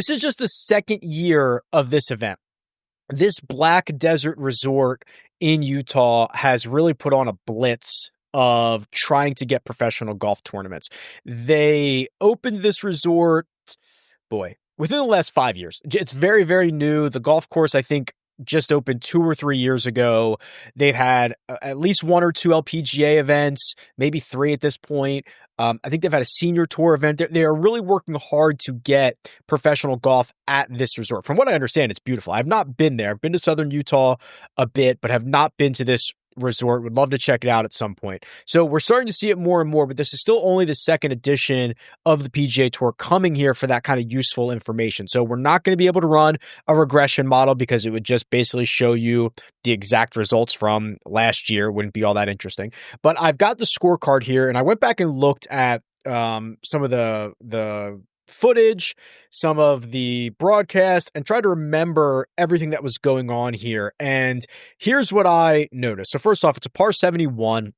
This is just the second year of this event. This Black Desert Resort in Utah has really put on a blitz of trying to get professional golf tournaments. They opened this resort, within the last 5 years. It's very, very new. The golf course, I think, just opened 2 or 3 years ago. They've had at least 1 or 2 LPGA events, maybe 3 at this point. I think they've had a senior tour event. They are really working hard to get professional golf at this resort. From what I understand, it's beautiful. I've not been there. I've been to Southern Utah a bit, but have not been to this resort. Would love to check it out at some point. So we're starting to see it more and more, but this is still only the second edition of the PGA Tour coming here for that kind of useful information. So we're not going to be able to run a regression model because it would just basically show you the exact results from last year. Wouldn't be all that interesting. But I've got the scorecard here, and I went back and looked at some of the footage, some of the broadcast, and try to remember everything that was going on here. And here's what I noticed. So first off, it's a par 71,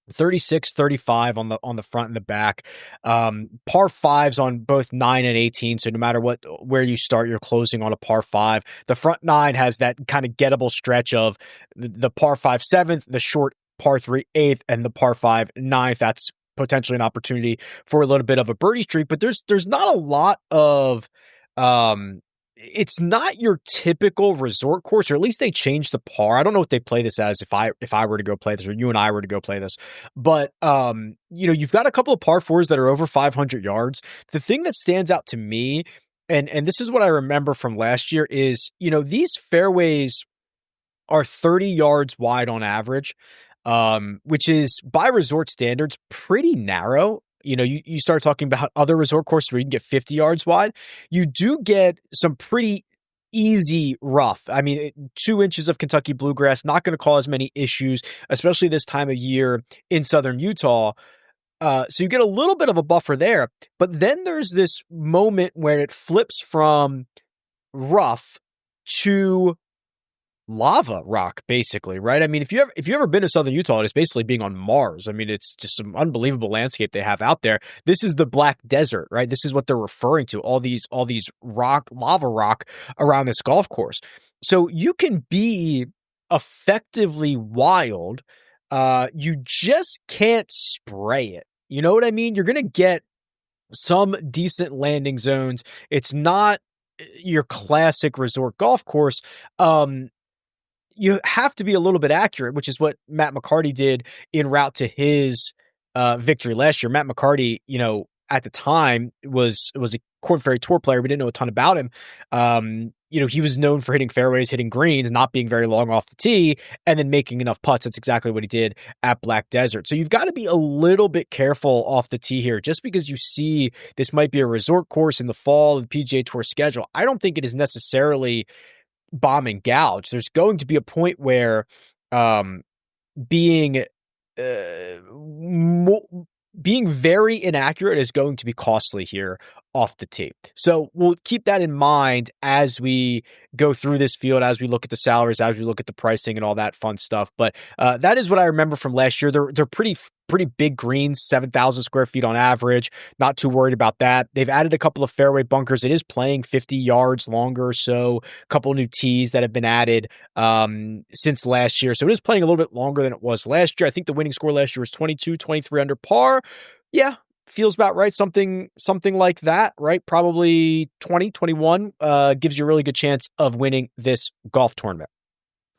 36, 35 on the front and the back. Par fives on both 9 and 18. So no matter where you start, you're closing on a par 5. The front 9 has that kind of gettable stretch of the par 5 7th, the short par 3 8th, and the par 5 9th. That's potentially an opportunity for a little bit of a birdie streak, but there's not a lot of it's not your typical resort course, or at least they changed the par. I don't know what they play this as if I were to go play this, or you and I were to go play this. But you've got a couple of par 4s that are over 500 yards. The thing that stands out to me, and this is what I remember from last year, is these fairways are 30 yards wide on average. Which is by resort standards pretty narrow. You start talking about other resort courses where you can get 50 yards wide. You do get some pretty easy rough. I mean, 2 inches of Kentucky bluegrass, not going to cause many issues, especially this time of year in Southern Utah. So you get a little bit of a buffer there, but then there's this moment where it flips from rough to lava rock, basically, right? I mean, if you've ever been to Southern Utah, it's basically being on Mars. I mean, it's just some unbelievable landscape they have out there. This is the Black Desert, right? This is what they're referring to, all these lava rock around this golf course. So you can be effectively wild. You just can't spray it. You know what I mean? You're going to get some decent landing zones. It's not your classic resort golf course. You have to be a little bit accurate, which is what Matt McCarty did en route to his victory last year. Matt McCarty, at the time was a Korn Ferry Tour player. We didn't know a ton about him. He was known for hitting fairways, hitting greens, not being very long off the tee, and then making enough putts. That's exactly what he did at Black Desert. So you've got to be a little bit careful off the tee here. Just because you see this might be a resort course in the fall of the PGA Tour schedule, I don't think it is necessarily bomb and gouge. There's going to be a point where being very inaccurate is going to be costly here off the tee. So we'll keep that in mind as we go through this field, as we look at the salaries, as we look at the pricing and all that fun stuff. But that is what I remember from last year. They're pretty big greens, 7,000 square feet on average. Not too worried about that. They've added a couple of fairway bunkers. It is playing 50 yards longer, so a couple new tees that have been added since last year. So it is playing a little bit longer than it was last year. I think the winning score last year was 22, 23 under par. Yeah, feels about right. Something like that, right? Probably 20, 21 gives you a really good chance of winning this golf tournament.